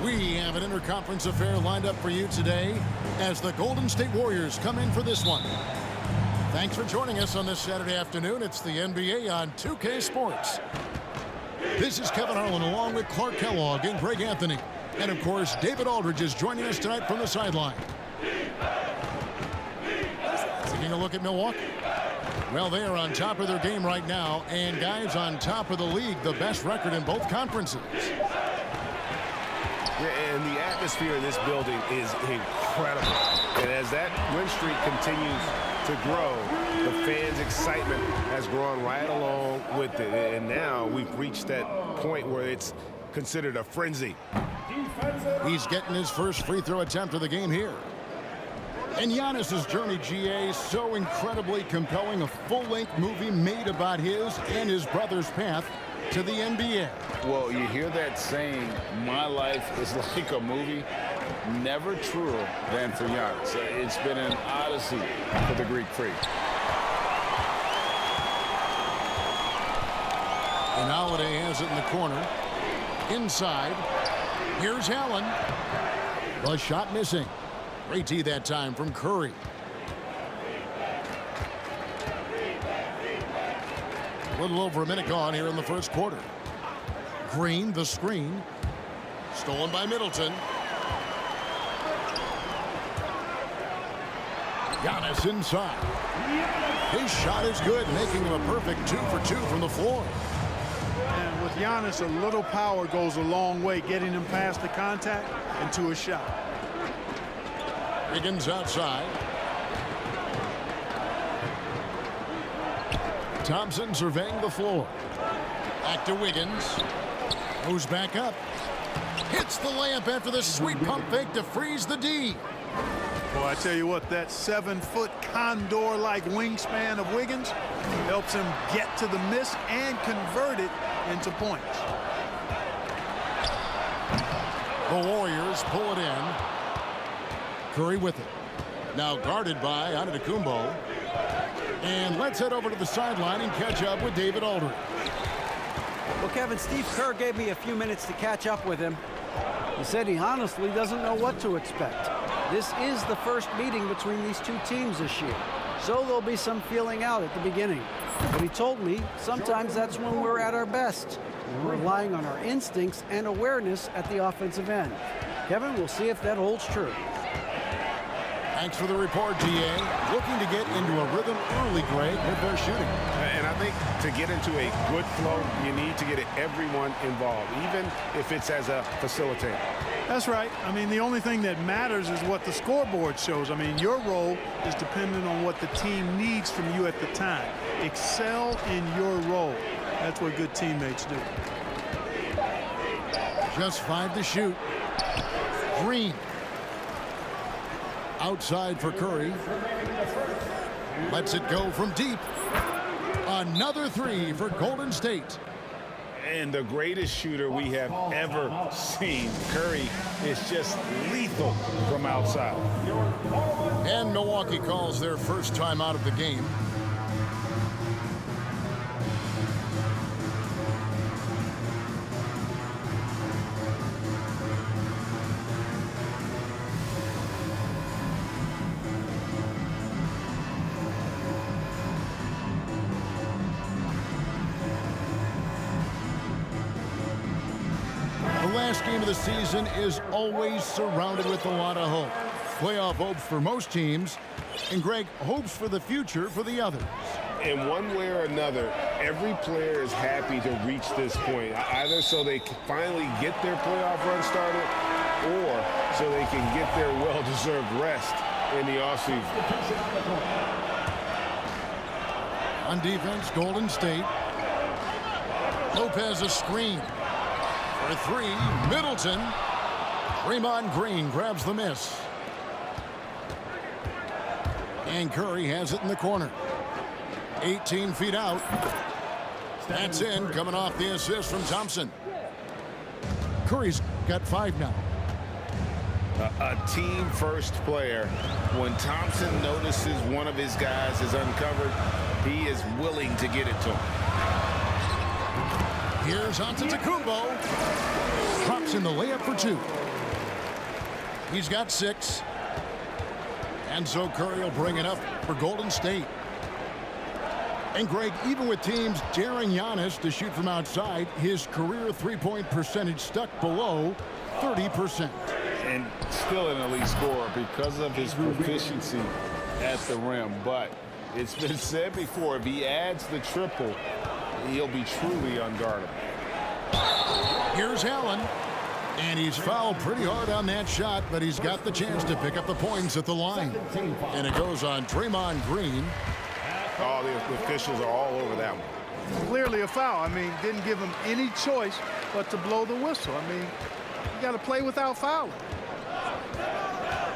We have an interconference affair lined up for you today as the Golden State Warriors come in for this one. Thanks for joining us on this Saturday afternoon. It's the NBA on 2K Sports. This is Kevin Harlan along with Clark Kellogg and Greg Anthony. And, of course, David Aldridge is joining us tonight from the sideline. Taking a look at Milwaukee. Well, they are on top of their game right now. And, guys, on top of the league, the best record in both conferences. And the atmosphere in this building is incredible. And as that win streak continues to grow, the fans' excitement has grown right along with it. And now we've reached that point where it's considered a frenzy. He's getting his first free throw attempt of the game here. And Giannis's journey, GA, so incredibly compelling. A full-length movie made about his and his brother's path to the NBA. Well, you hear that saying, my life is like a movie. Never truer than for Giannis. It's been an odyssey for the Greek freak. And Holiday has it in the corner. Inside. Here's Allen. The shot missing. Great D that time from Curry. A little over a minute gone here in the first quarter. Green, the screen. Stolen by Middleton. Giannis inside. His shot is good, making him a perfect 2 for 2 from the floor. And with Giannis, a little power goes a long way, getting him past the contact and to a shot. Wiggins outside. Thompson surveying the floor. Back to Wiggins. Goes back up. Hits the layup after the sweet pump fake to freeze the D. Boy, I tell you what, that 7-foot condor-like wingspan of Wiggins helps him get to the miss and convert it into points. The Warriors pull it in. Curry with it. Now guarded by Antetokounmpo. And let's head over to the sideline and catch up with David Aldridge. Well, Kevin, Steve Kerr gave me a few minutes to catch up with him. He said he honestly doesn't know what to expect. This is the first meeting between these two teams this year, so there'll be some feeling out at the beginning. But he told me sometimes that's when we're at our best. We're relying on our instincts and awareness at the offensive end. Kevin, we'll see if that holds true. Thanks for the report, GA. Looking to get into a rhythm early, Greg, with their shooting. And I think to get into a good flow, you need to get everyone involved, even if it's as a facilitator. That's right. I mean, the only thing that matters is what the scoreboard shows. I mean, your role is dependent on what the team needs from you at the time. Excel in your role. That's what good teammates do. Just 5 to shoot. Green. Outside for Curry. Lets it go from deep. Another 3 for Golden State. And the greatest shooter we have ever seen, Curry, is just lethal from outside. And Milwaukee calls their first time out of the game. The last game of the season is always surrounded with a lot of hope. Playoff hopes for most teams, and Greg, hopes for the future for the others. In one way or another, every player is happy to reach this point, either so they can finally get their playoff run started or so they can get their well-deserved rest in the offseason. On defense, Golden State. Lopez a screen. For 3, Middleton. Draymond Green grabs the miss. And Curry has it in the corner. 18 feet out. That's in, coming off the assist from Thompson. Curry's got 5 now. A team-first player. When Thompson notices one of his guys is uncovered, he is willing to get it to him. Here's Antetokounmpo. Drops in the layup for 2. He's got 6. And so Curry will bring it up for Golden State. And Greg, even with teams daring Giannis to shoot from outside, his career three-point percentage stuck below 30%. And still an elite scorer because of his proficiency at the rim. But it's been said before, if he adds the triple, he'll be truly unguardable. Here's Allen. And he's fouled pretty hard on that shot, but he's got the chance to pick up the points at the line. And it goes on Draymond Green. Oh, the officials are all over that one. Clearly a foul. I mean, didn't give him any choice but to blow the whistle. I mean, you got to play without fouling.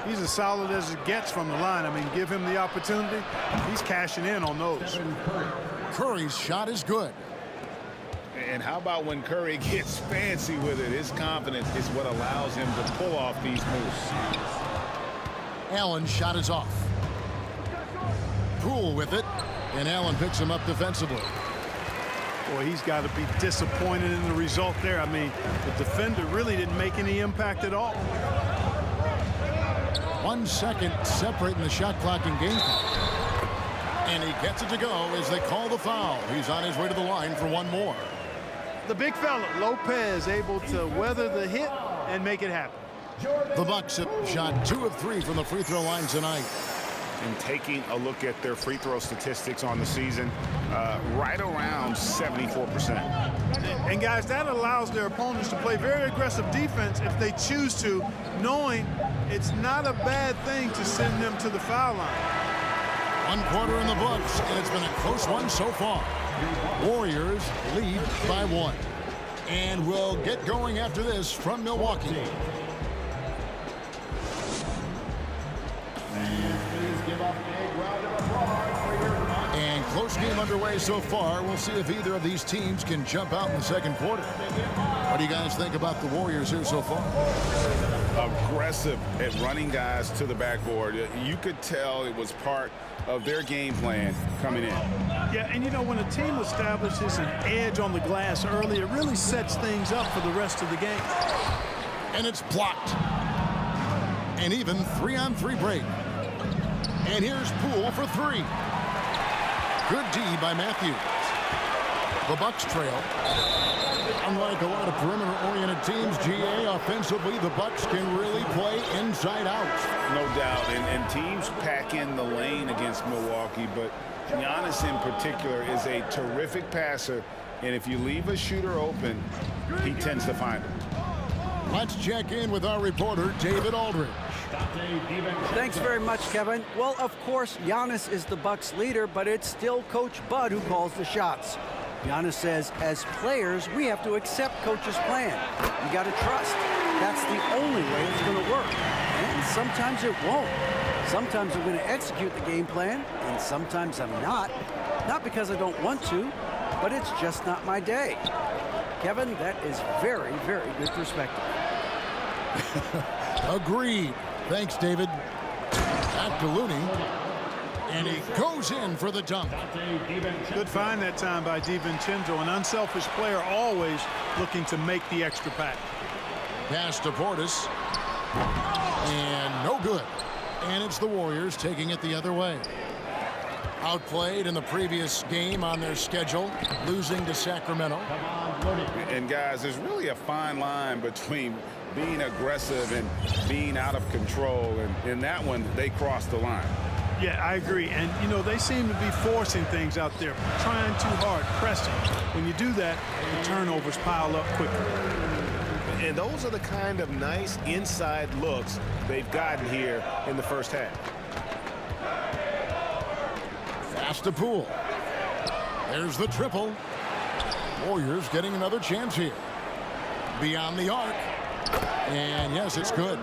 He's as solid as it gets from the line. I mean, give him the opportunity. He's cashing in on those. Curry's shot is good. And how about when Curry gets fancy with it? His confidence is what allows him to pull off these moves. Allen's shot is off. Poole with it, and Allen picks him up defensively. Boy, he's got to be disappointed in the result there. I mean, the defender really didn't make any impact at all. 1 second separating the shot clock and game clock. And he gets it to go as they call the foul. He's on his way to the line for one more. The big fella, Lopez, able to weather the hit and make it happen. The Bucks have shot 2 of 3 from the free throw line tonight. And taking a look at their free throw statistics on the season, right around 74%. And guys, that allows their opponents to play very aggressive defense if they choose to, knowing it's not a bad thing to send them to the foul line. 1 quarter in the books, and it's been a close one so far. Warriors lead by 1. And we'll get going after this from Milwaukee. And close game underway so far. We'll see if either of these teams can jump out in the second quarter. What do you guys think about the Warriors here so far? Aggressive at running guys to the backboard. You could tell it was part of their game plan coming in. Yeah, and you know, when a team establishes an edge on the glass early, it really sets things up for the rest of the game. And it's blocked. An even 3-on-3 break. And here's Poole for 3. Good D by Matthews. The Bucks trail. Unlike a lot of perimeter-oriented teams, GA, offensively, the Bucks can really play inside out. No doubt, and teams pack in the lane against Milwaukee, but Giannis in particular is a terrific passer, and if you leave a shooter open, he tends to find it. Let's check in with our reporter, David Aldridge. Thanks very much, Kevin. Well, of course, Giannis is the Bucks leader, but it's still Coach Bud who calls the shots. Giannis says, as players, we have to accept Coach's plan. You got to trust. That's the only way it's going to work. And sometimes it won't. Sometimes I'm going to execute the game plan, and sometimes I'm not. Not because I don't want to, but it's just not my day. Kevin, that is very, very good perspective. Agreed. Thanks, David. Back to Looney. And he goes in for the dunk. Good find that time by DiVincenzo. An unselfish player, always looking to make the extra pack. Pass to Portis. And no good. And it's the Warriors taking it the other way. Outplayed in the previous game on their schedule, losing to Sacramento. And guys, there's really a fine line between being aggressive and being out of control. And in that one, they crossed the line. Yeah, I agree. And, you know, they seem to be forcing things out there, trying too hard, pressing. When you do that, the turnovers pile up quickly. And those are the kind of nice inside looks they've gotten here in the first half. Pass to Poole. There's the triple. Warriors getting another chance here. Beyond the arc. And yes, it's good.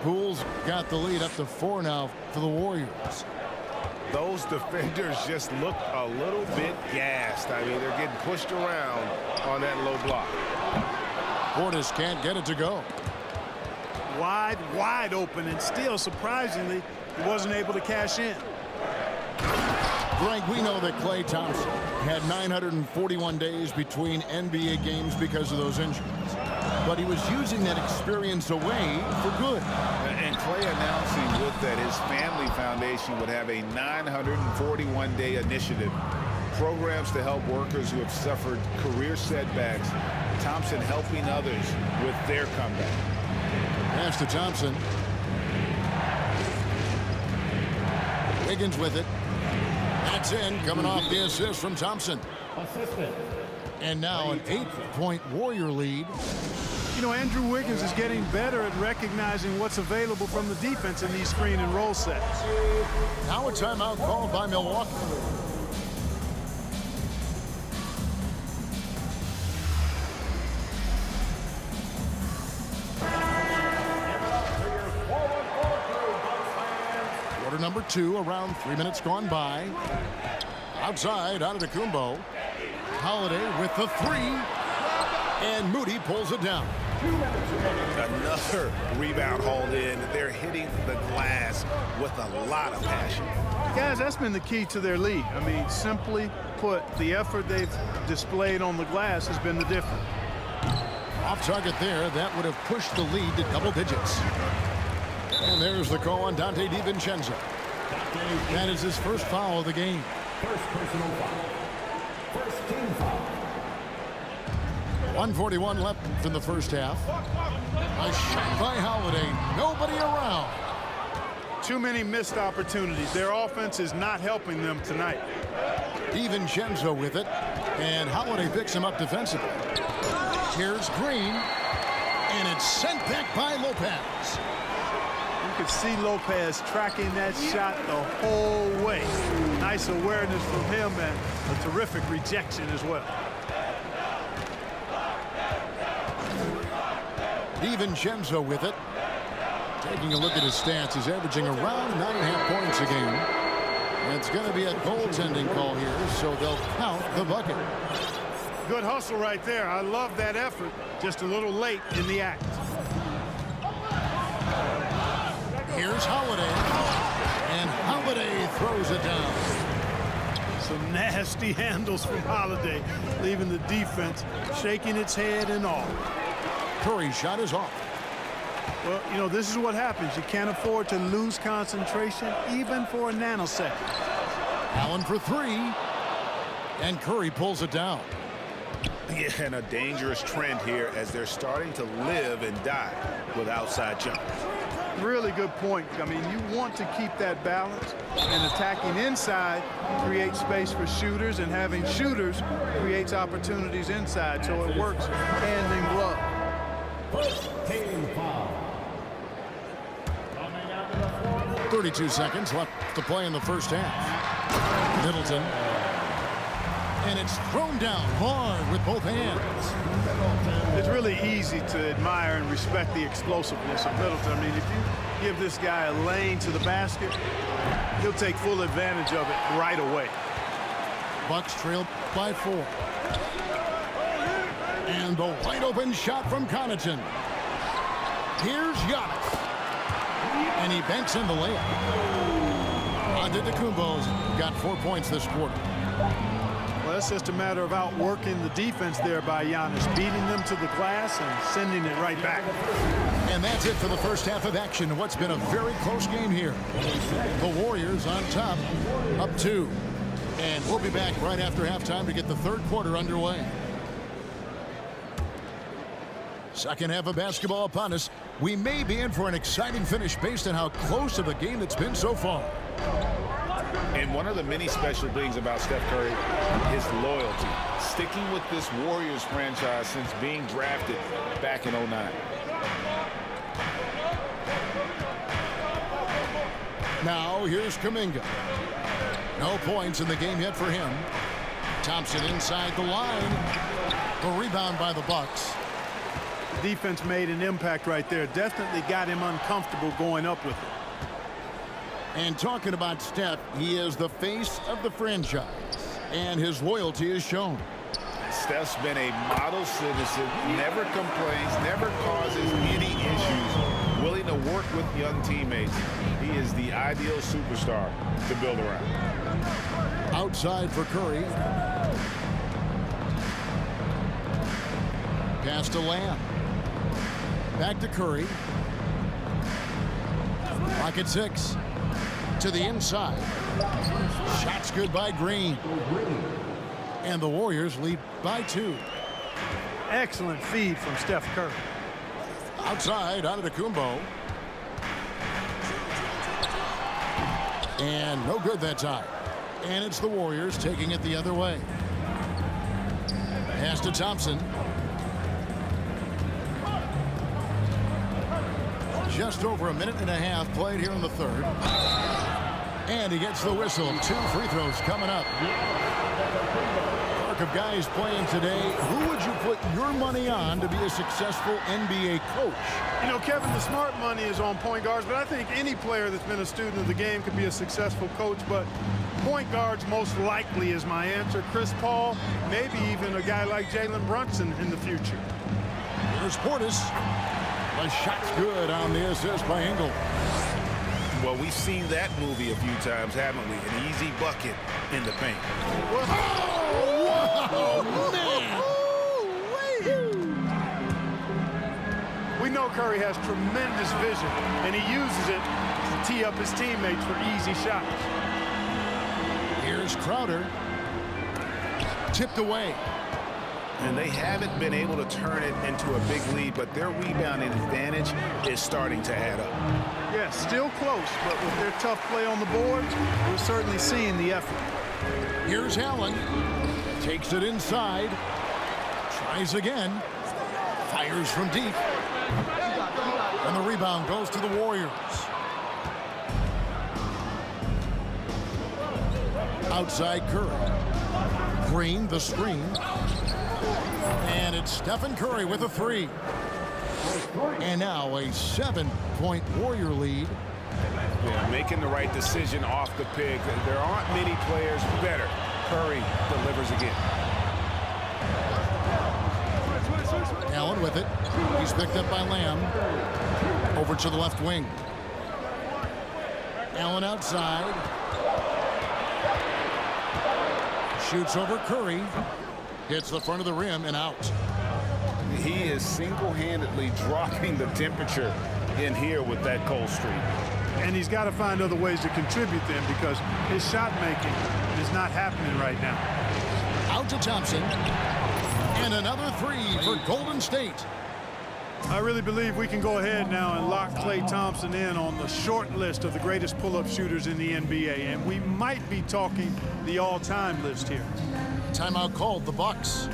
Poole's got the lead up to 4 now for the Warriors. Those defenders just look a little bit gassed. I mean, they're getting pushed around on that low block. Portis can't get it to go. Wide open, and still, surprisingly, he wasn't able to cash in. Frank, we know that Klay Thompson had 941 days between NBA games because of those injuries. but he was using that experience away for good. And Clay announcing with that his family foundation would have a 941-day initiative, programs to help workers who have suffered career setbacks. Thompson helping others with their comeback. Pass to Thompson. Wiggins with it. That's in, coming off the assist from Thompson. And now an 8-point Warrior lead. You know, Andrew Wiggins is getting better at recognizing what's available from the defense in these screen and roll sets. Now a timeout called by Milwaukee. Quarter number 2, around 3 minutes gone by. Outside, Antetokounmpo. Holiday with the 3. And Moody pulls it down. Another rebound hauled in. They're hitting the glass with a lot of passion. Guys, that's been the key to their lead. I mean, simply put, the effort they've displayed on the glass has been the difference. Off target there. That would have pushed the lead to double digits. And there's the call on Dante DiVincenzo. That is his first foul of the game. First personal foul. First team foul. 1:41 left in the first half. A shot by Holiday. Nobody around. Too many missed opportunities. Their offense is not helping them tonight. DiVincenzo with it. And Holiday picks him up defensively. Here's Green. And it's sent back by Lopez. You could see Lopez tracking that shot the whole way. Nice awareness from him and a terrific rejection as well. DiVincenzo with it. Taking a look at his stats, he's averaging around 9.5 points a game. And it's going to be a goaltending call here, so they'll count the bucket. Good hustle right there. I love that effort. Just a little late in the act. Here's Holiday. And Holiday throws it down. Some nasty handles from Holiday, leaving the defense shaking its head and all. Curry's shot is off. Well, you know, this is what happens. You can't afford to lose concentration, even for a nanosecond. Allen for 3. And Curry pulls it down. Yeah, and a dangerous trend here as they're starting to live and die with outside jumpers. Really good point. I mean, you want to keep that balance, and attacking inside creates space for shooters, and having shooters creates opportunities inside, so it works hand in glove. First team foul. 32 seconds left to play in the first half. Middleton. And it's thrown down hard with both hands. It's really easy to admire and respect the explosiveness of Middleton. I mean, if you give this guy a lane to the basket, he'll take full advantage of it right away. Bucks trail by 4. And the wide open shot from Connaughton. Here's Giannis. And he banks in the layup. Antetokounmpo's got 4 points this quarter. Well, it's just a matter of outworking the defense there by Giannis, beating them to the glass and sending it right back. And that's it for the first half of action. What's been a very close game here. The Warriors on top, up 2. And we'll be back right after halftime to get the third quarter underway. Second half of basketball upon us. We may be in for an exciting finish based on how close of a game it's been so far. And one of the many special things about Steph Curry is loyalty. Sticking with this Warriors franchise since being drafted back in 09. Now here's Kuminga. No points in the game yet for him. Thompson inside the line. The rebound by the Bucks. Defense made an impact right there. Definitely got him uncomfortable going up with it. And talking about Steph, he is the face of the franchise, and his loyalty is shown. Steph's been a model citizen, never complains, never causes any issues, willing to work with young teammates. He is the ideal superstar to build around. Outside for Curry. Pass to Lamb. Back to Curry. Pocket 6. To the inside. Shots good by Green. And the Warriors lead by 2. Excellent feed from Steph Curry. Outside, Antetokounmpo. And no good that time. And it's the Warriors taking it the other way. Pass to Thompson. Just over a minute and a half played here in the third. And he gets the whistle. 2 free throws coming up. Arc of guys playing today. Who would you put your money on to be a successful NBA coach? You know, Kevin, the smart money is on point guards, but I think any player that's been a student of the game could be a successful coach. But point guards most likely is my answer. Chris Paul, maybe even a guy like Jalen Brunson in the future. Here's Portis. The shot's good on the assist by Engel. Well, we've seen that movie a few times, haven't we? An easy bucket in the paint. Oh, man! We know Curry has tremendous vision, and he uses it to tee up his teammates for easy shots. Here's Crowder. Tipped away. And they haven't been able to turn it into a big lead, but their rebounding advantage is starting to add up. Yeah, still close, but with their tough play on the boards, we're certainly seeing the effort. Here's Allen. Takes it inside. Tries again. Fires from deep. And the rebound goes to the Warriors. Outside Curry. Green, the screen. And it's Stephen Curry with a 3. And now a 7-point Warrior lead. Yeah, making the right decision off the pick. There aren't many players better. Curry delivers again. Allen with it. He's picked up by Lamb. Over to the left wing. Allen outside. Shoots over Curry. Hits the front of the rim and out. He is single-handedly dropping the temperature in here with that cold streak. And he's got to find other ways to contribute then, because his shot making is not happening right now. Out to Thompson. And another 3 for Golden State. I really believe we can go ahead now and lock Klay Thompson in on the short list of the greatest pull-up shooters in the NBA. And we might be talking the all-time list here. Timeout called, the Bucks.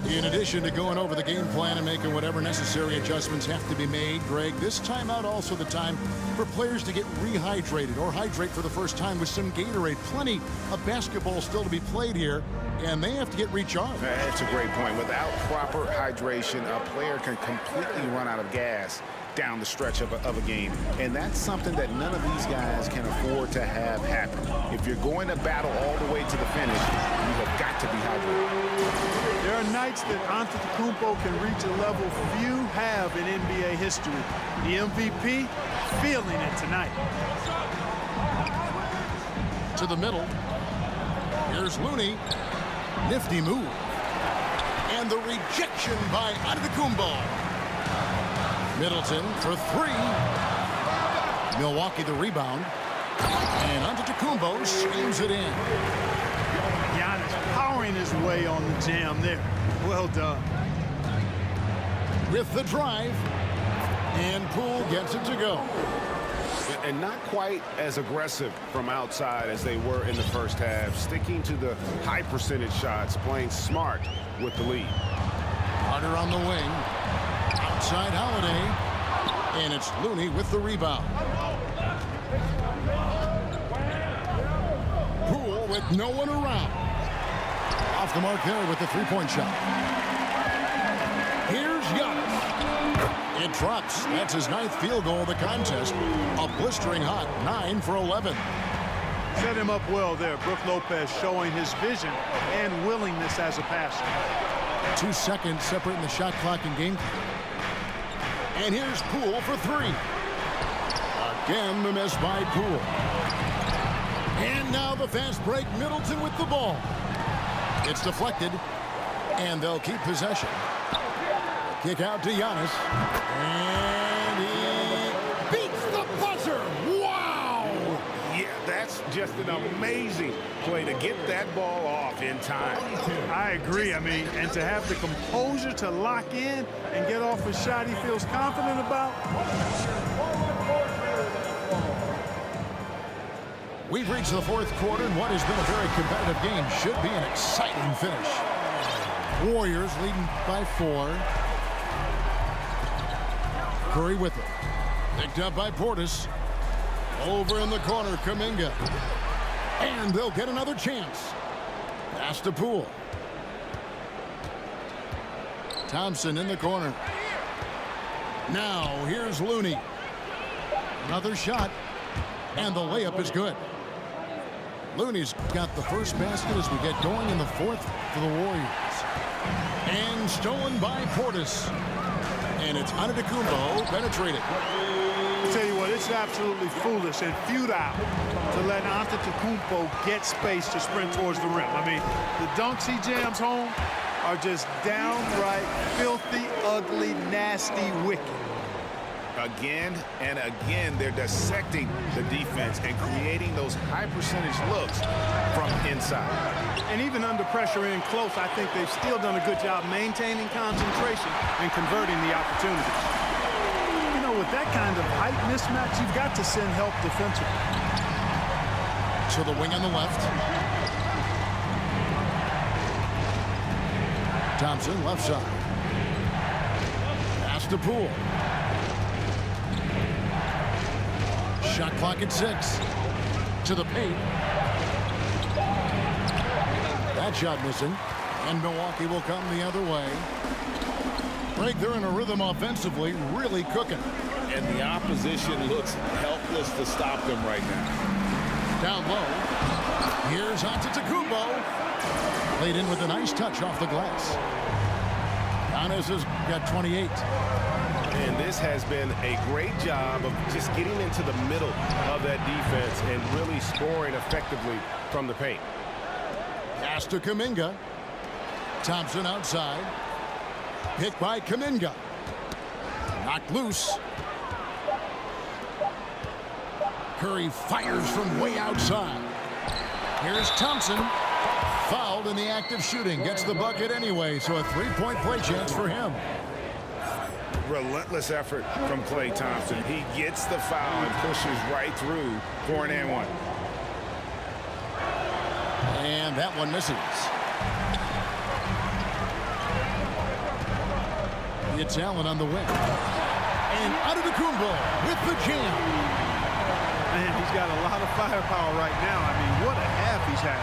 In addition to going over the game plan and making whatever necessary adjustments have to be made, Greg, this timeout also the time for players to get rehydrated or hydrate for the first time with some Gatorade. Plenty of basketball still to be played here, and they have to get recharged. That's a great point. Without proper hydration, a player can completely run out of gas down the stretch of a game. And that's something that none of these guys can afford to have happen. If you're going to battle all the way to the finish, you have got to be hydrated. There are nights that Antetokounmpo can reach a level few have in NBA history. The MVP feeling it tonight. To the middle. Here's Looney. Nifty move. And the rejection by Antetokounmpo. Middleton for 3. Milwaukee the rebound. And Antetokounmpo slams it in. Giannis powering his way on the jam there. Well done. With the drive. And Poole gets it to go. And not quite as aggressive from outside as they were in the first half. Sticking to the high percentage shots, playing smart with the lead. Carter on the wing. Outside Holiday. And it's Looney with the rebound. Poole with no one around. Off the mark there with the three-point shot. Here's Giannis. It drops. That's his 9th field goal of the contest. A blistering hot 9 for 11. Set him up well there. Brook Lopez showing his vision and willingness as a passer. 2 seconds separating the shot clock and game clock. And here's Poole for 3. Again, the miss by Poole. And now the fast break. Middleton with the ball. It's deflected, and they'll keep possession. Kick out to Giannis. And he beats the buzzer. Wow! Yeah, that's just an amazing play to get that ball off in time. I agree. I mean, and to have the composure to lock in and get off a shot he feels confident about. We've reached the fourth quarter, and what has been a very competitive game should be an exciting finish. Warriors leading by 4. Curry with it. Picked up by Portis. Over in the corner, Kuminga. And they'll get another chance. Pass to Poole. Thompson in the corner. Now, here's Looney. Another shot. And the layup is good. Looney's got the first basket as we get going in the fourth for the Warriors. And stolen by Portis. And it's Antetokounmpo penetrated. I'll tell you what, it's absolutely foolish and futile to let Antetokounmpo get space to sprint towards the rim. I mean, the dunks he jams home are just downright filthy, ugly, nasty, wicked. Again and again, they're dissecting the defense and creating those high percentage looks from inside. And even under pressure in close, I think they've still done a good job maintaining concentration and converting the opportunities. You know, with that kind of height mismatch, you've got to send help defensively. To the wing on the left. Thompson, left side. Pass to Poole. Shot clock at 6. To the paint. That shot missing. And Milwaukee will come the other way. Right, they're in a rhythm offensively, really cooking. And the opposition looks helpless to stop them right now. Down low. Here's Antetokounmpo. Played in with a nice touch off the glass. Giannis has got 28. And this has been a great job of just getting into the middle of that defense and really scoring effectively from the paint. Pass to Kuminga. Thompson outside. Picked by Kuminga. Knocked loose. Curry fires from way outside. Here's Thompson. Fouled in the act of shooting. Gets the bucket anyway, so a three-point play chance for him. Relentless effort from Klay Thompson. He gets the foul and pushes right through for an and one. And that one misses. It's Allen on the wing. And Antetokounmpo with the jam. Man, he's got a lot of firepower right now. I mean, what a half he's had.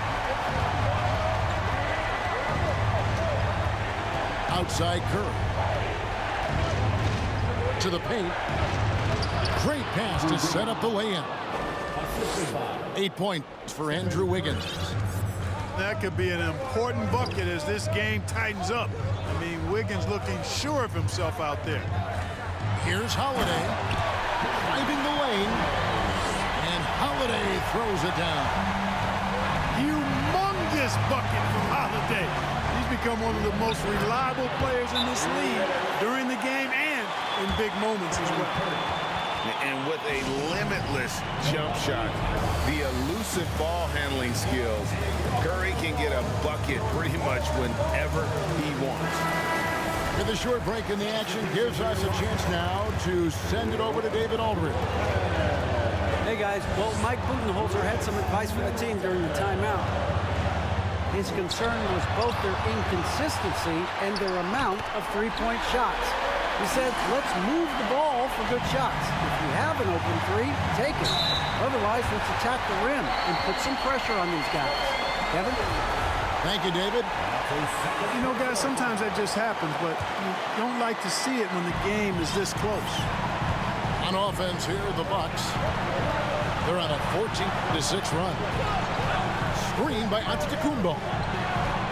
Outside Curry. To the paint. Great pass to set up the lay-in. 8 points for Andrew Wiggins. That could be an important bucket as this game tightens up. I mean, Wiggins looking sure of himself out there. Here's Holiday. Driving the lane. And Holiday throws it down. Humongous bucket from Holiday. He's become one of the most reliable players in this league during the game and in big moments as well. And with a limitless jump shot, the elusive ball handling skills, Curry can get a bucket pretty much whenever he wants. With a short break in the action gives us a chance now to send it over to David Aldridge. Hey guys, well, Mike Budenholzer had some advice for the team during the timeout. His concern was both their inconsistency and their amount of three-point shots. He said, let's move the ball for good shots. If you have an open three, take it. Otherwise, let's attack the rim and put some pressure on these guys. Kevin? Thank you, David. You know, guys, sometimes that just happens, but you don't like to see it when the game is this close. On offense here, the Bucks. They're on a 14-6 run. Screen by Antetokounmpo.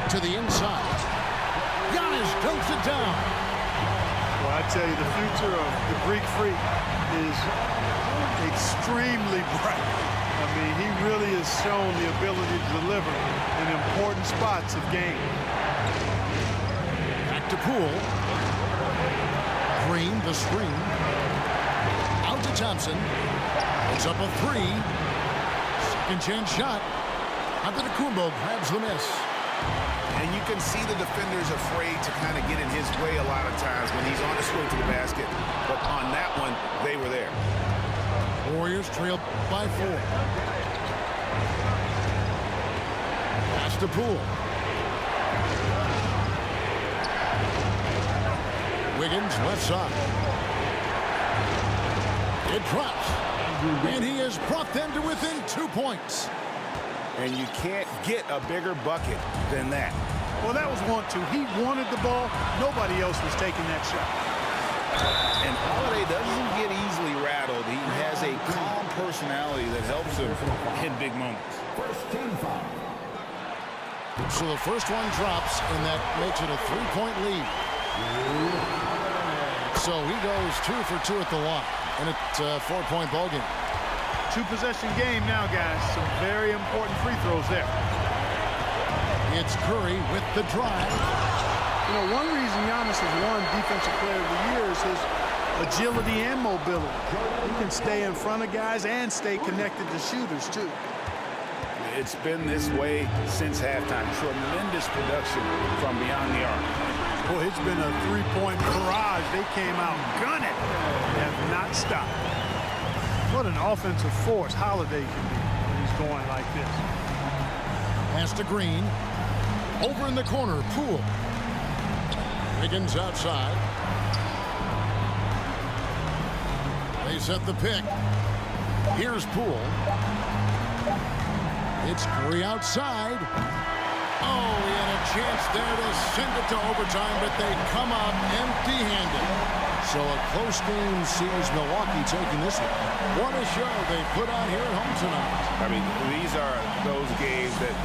To the inside. Giannis dunks it down. Well, I tell you, the future of the Greek Freak is extremely bright. I mean, he really has shown the ability to deliver in important spots of game. Back to Poole. Green, the screen. Out to Thompson. It's up a three. Second chance shot. Antetokounmpo grabs the miss. And you can see the defender's afraid to kind of get in his way a lot of times when he's on his way to the basket. But on that one, they were there. Warriors trail by 4. Pass to Poole. Wiggins left side. It drops. And he has brought them to within 2 points. And you can't get a bigger bucket than that. Well, that was 1-2. He wanted the ball. Nobody else was taking that shot. And Holiday doesn't get easily rattled. He has a calm personality that helps him in big moments. First team foul. So the first one drops, and that makes it a 3-point lead. So he goes 2 for 2 at the line, and it's a 4-point ball game. 2-possession game now, guys. Some very important free throws there. It's Curry with the drive. You know, one reason Giannis has won Defensive Player of the Year is his agility and mobility. He can stay in front of guys and stay connected to shooters, too. It's been this way since halftime. Tremendous production from beyond the arc. Boy, it's been a 3-point barrage. They came out gunning and have not stopped. What an offensive force Holiday can be when he's going like this. Pass to Green. Over in the corner, Poole. Wiggins outside. They set the pick. Here's Poole. It's Curry outside. Oh, he had a chance there to send it to overtime, but they come up empty-handed. So a close game sees Milwaukee taking this one. What a show they put on here at home tonight. I mean, these are those games that